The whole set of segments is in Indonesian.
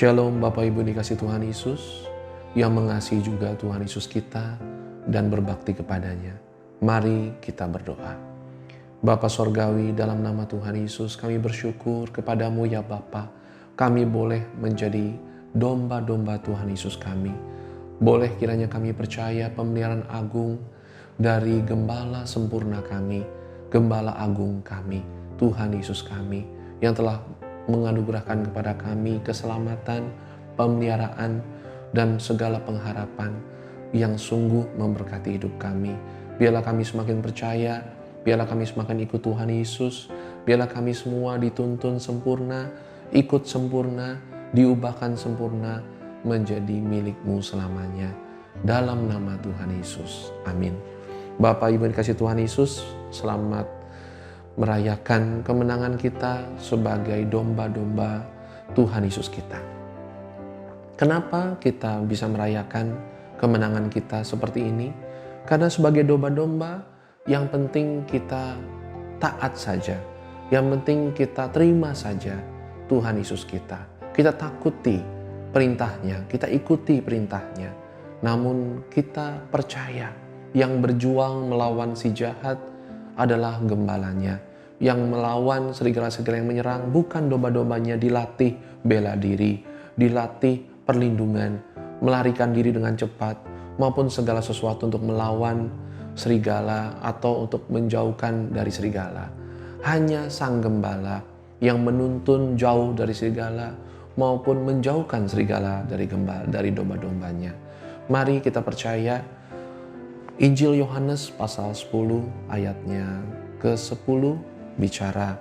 Shalom Bapak Ibu dikasih Tuhan Yesus, yang mengasihi juga Tuhan Yesus kita dan berbakti kepadanya. Mari kita berdoa. Bapa Sorgawi, dalam nama Tuhan Yesus kami bersyukur kepadamu ya Bapa. Kami boleh menjadi domba-domba Tuhan Yesus kami. Boleh kiranya kami percaya pemeliharaan agung dari Gembala sempurna kami, Gembala agung kami, Tuhan Yesus kami, yang telah menganugerahkan kepada kami keselamatan, pemeliharaan, dan segala pengharapan yang sungguh memberkati hidup kami. Biarlah kami semakin percaya, biarlah kami semakin ikut Tuhan Yesus, biarlah kami semua dituntun sempurna, ikut sempurna, diubahkan sempurna, menjadi milik-Mu selamanya. Dalam nama Tuhan Yesus. Amin. Bapak Ibu dikasih Tuhan Yesus, selamat merayakan kemenangan kita sebagai domba-domba Tuhan Yesus kita. Kenapa kita bisa merayakan kemenangan kita seperti ini? Karena sebagai domba-domba, yang penting kita taat saja. Yang penting kita terima saja Tuhan Yesus kita. Kita takuti perintahnya, kita ikuti perintahnya. Namun kita percaya yang berjuang melawan si jahat adalah gembalanya. Yang melawan serigala-serigala yang menyerang bukan domba-dombanya, dilatih bela diri, dilatih perlindungan, melarikan diri dengan cepat, maupun segala sesuatu untuk melawan serigala atau untuk menjauhkan dari serigala. Hanya sang gembala yang menuntun jauh dari serigala maupun menjauhkan serigala dari domba-dombanya. Mari kita percaya Injil Yohanes pasal 10 ayatnya ke-10 bicara,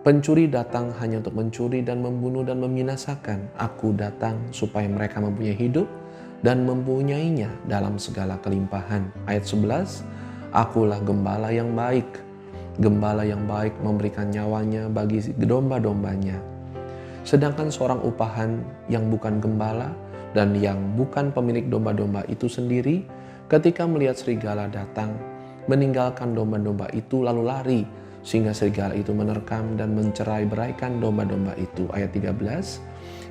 pencuri datang hanya untuk mencuri dan membunuh dan membinasakan. Aku datang supaya mereka mempunyai hidup dan mempunyainya dalam segala kelimpahan. Ayat 11, akulah gembala yang baik. Gembala yang baik memberikan nyawanya bagi domba-dombanya. Sedangkan seorang upahan yang bukan gembala dan yang bukan pemilik domba-domba itu sendiri, ketika melihat serigala datang, meninggalkan domba-domba itu lalu lari, sehingga serigala itu menerkam dan mencerai-beraikan domba-domba itu. Ayat 13,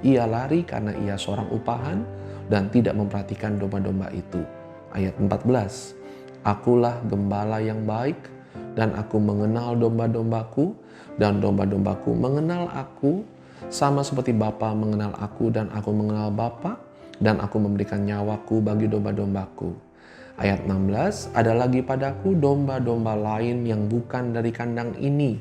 ia lari karena ia seorang upahan dan tidak memperhatikan domba-domba itu. Ayat 14, akulah gembala yang baik dan aku mengenal domba-dombaku dan domba-dombaku mengenal aku, sama seperti Bapa mengenal aku dan aku mengenal Bapa, dan aku memberikan nyawaku bagi domba-dombaku. Ayat 16, ada lagi padaku domba-domba lain yang bukan dari kandang ini.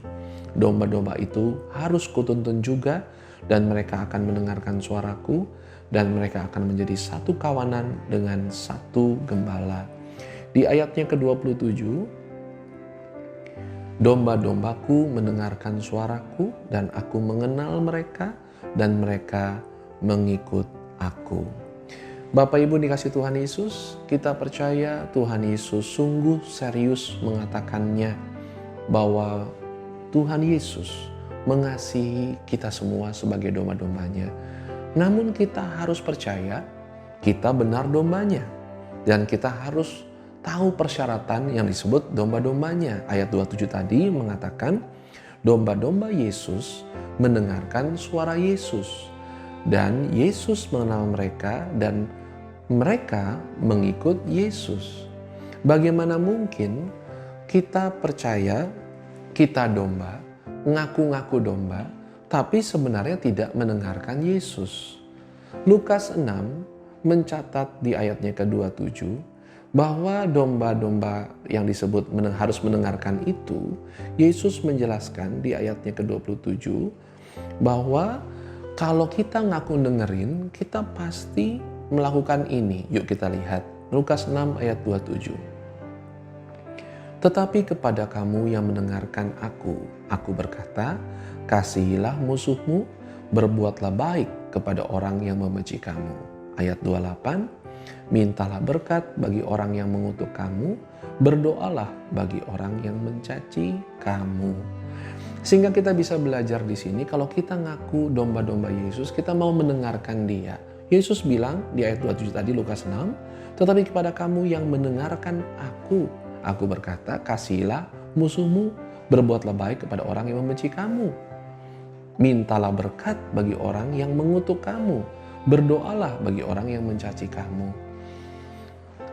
Domba-domba itu harus kutuntun juga, dan mereka akan mendengarkan suaraku, dan mereka akan menjadi satu kawanan dengan satu gembala. Di ayatnya ke-27, domba-dombaku mendengarkan suaraku, dan aku mengenal mereka, dan mereka mengikut aku. Bapak Ibu dikasih Tuhan Yesus, kita percaya Tuhan Yesus sungguh serius mengatakannya bahwa Tuhan Yesus mengasihi kita semua sebagai domba-dombanya. Namun kita harus percaya kita benar dombanya, dan kita harus tahu persyaratan yang disebut domba-dombanya. Ayat 27 tadi mengatakan domba-domba Yesus mendengarkan suara Yesus. Dan Yesus mengenal mereka dan mereka mengikut Yesus. Bagaimana mungkin kita percaya kita domba, ngaku-ngaku domba, tapi sebenarnya tidak mendengarkan Yesus? Lukas 6 mencatat di ayatnya ke-27 bahwa domba-domba yang disebut harus mendengarkan itu, Yesus menjelaskan di ayatnya ke-27 bahwa kalau kita ngaku dengerin, kita pasti melakukan ini. Yuk kita lihat. Lukas 6 ayat 27. Tetapi kepada kamu yang mendengarkan aku berkata, kasihilah musuhmu, berbuatlah baik kepada orang yang membenci kamu. Ayat 28. Mintalah berkat bagi orang yang mengutuk kamu, berdoalah bagi orang yang mencaci kamu. Sehingga kita bisa belajar di sini, kalau kita ngaku domba-domba Yesus, kita mau mendengarkan Dia. Yesus bilang di ayat 27 tadi Lukas 6, tetapi kepada kamu yang mendengarkan aku berkata, kasihilah musuhmu, berbuatlah baik kepada orang yang membenci kamu. Mintalah berkat bagi orang yang mengutuk kamu. Berdoalah bagi orang yang mencaci kamu.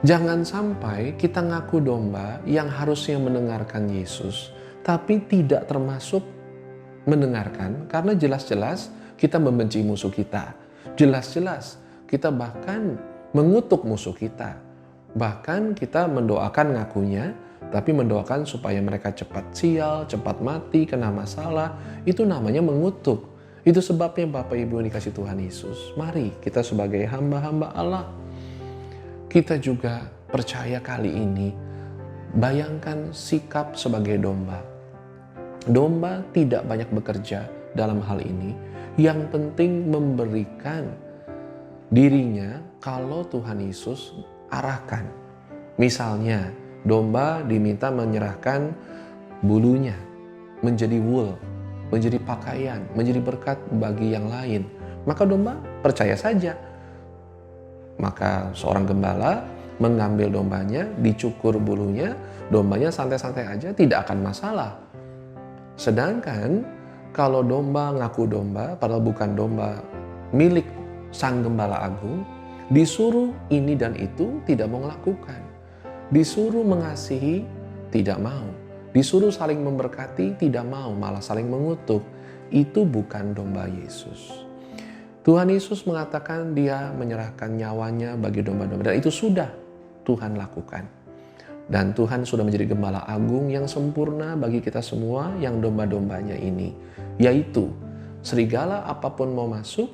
Jangan sampai kita ngaku domba yang harusnya mendengarkan Yesus, tapi tidak termasuk mendengarkan karena jelas-jelas kita membenci musuh kita. Jelas-jelas kita bahkan mengutuk musuh kita. Bahkan kita mendoakan ngakunya, tapi mendoakan supaya mereka cepat sial, cepat mati, kena masalah. Itu namanya mengutuk. Itu sebabnya Bapak Ibu yang dikasih Tuhan Yesus. Mari kita sebagai hamba-hamba Allah, kita juga percaya kali ini, bayangkan sikap sebagai domba. Domba tidak banyak bekerja dalam hal ini. Yang penting memberikan dirinya kalau Tuhan Yesus arahkan. Misalnya, domba diminta menyerahkan bulunya menjadi wool, menjadi pakaian, menjadi berkat bagi yang lain. Maka domba percaya saja. Maka seorang gembala mengambil dombanya, dicukur bulunya, dombanya santai-santai aja, tidak akan masalah. Sedangkan kalau domba ngaku domba, padahal bukan domba milik sang gembala agung, disuruh ini dan itu tidak mau melakukan. Disuruh mengasihi, tidak mau. Disuruh saling memberkati, tidak mau, malah saling mengutuk. Itu bukan domba Yesus. Tuhan Yesus mengatakan dia menyerahkan nyawanya bagi domba-domba. Dan itu sudah Tuhan lakukan. Dan Tuhan sudah menjadi gembala agung yang sempurna bagi kita semua yang domba-dombanya ini. Yaitu, serigala apapun mau masuk,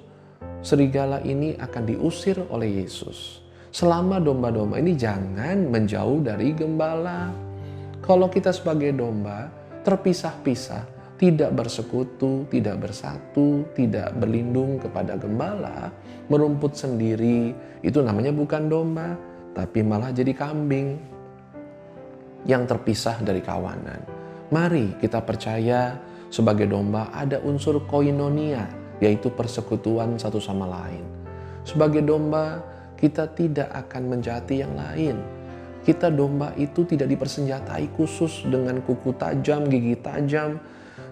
serigala ini akan diusir oleh Yesus. Selama domba-domba ini jangan menjauh dari gembala. Kalau kita sebagai domba terpisah-pisah, tidak bersekutu, tidak bersatu, tidak berlindung kepada gembala, merumput sendiri, itu namanya bukan domba, tapi malah jadi kambing yang terpisah dari kawanan. Mari kita percaya sebagai domba ada unsur koinonia, yaitu persekutuan satu sama lain. Sebagai domba, kita tidak akan menjahati yang lain. Kita domba itu tidak dipersenjatai khusus dengan kuku tajam, gigi tajam,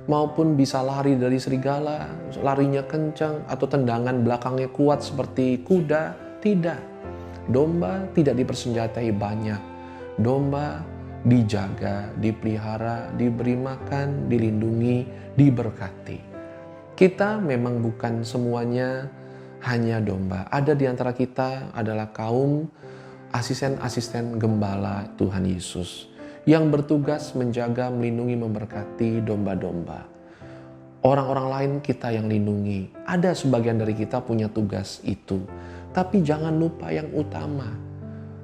maupun bisa lari dari serigala, larinya kencang, atau tendangan belakangnya kuat seperti kuda. Tidak. Domba tidak dipersenjatai banyak. Domba dijaga, dipelihara, diberi makan, dilindungi, diberkati. Kita memang bukan semuanya hanya domba. Ada di antara kita adalah kaum asisten-asisten gembala Tuhan Yesus yang bertugas menjaga, melindungi, memberkati domba-domba. Orang-orang lain kita yang lindungi. Ada sebagian dari kita punya tugas itu. Tapi jangan lupa yang utama.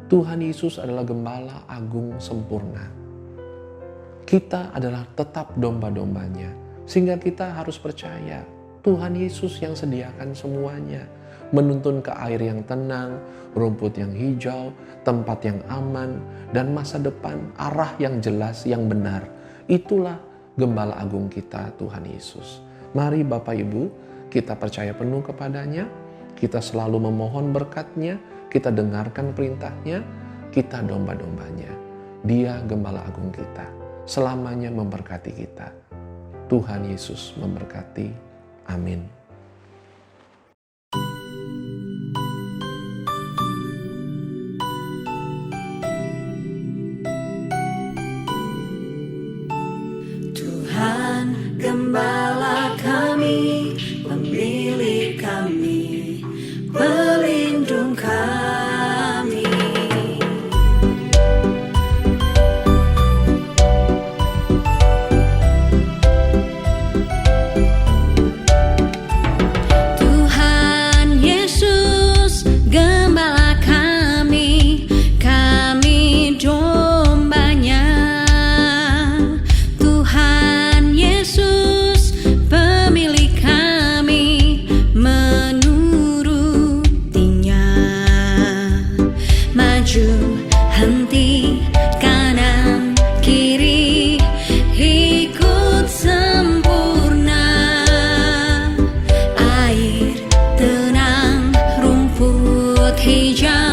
Tuhan Yesus adalah gembala agung sempurna. Kita adalah tetap domba-dombanya. Sehingga kita harus percaya Tuhan Yesus yang sediakan semuanya. Menuntun ke air yang tenang, rumput yang hijau, tempat yang aman, dan masa depan, arah yang jelas, yang benar. Itulah gembala agung kita, Tuhan Yesus. Mari Bapak Ibu, kita percaya penuh kepadanya, kita selalu memohon berkat-Nya, kita dengarkan perintahnya, kita domba-dombanya. Dia gembala agung kita, selamanya memberkati kita. Tuhan Yesus memberkati. Amin. Tuhan gembala kami, pemilik kami, pelindung kami. Tuhan Yesus gembala kami, kami dombanya. Tuhan Yesus pemilik kami, menurutinya. Maju, henti, kanan, kiri, ikut sempurna. Air tenang, rumput hijau,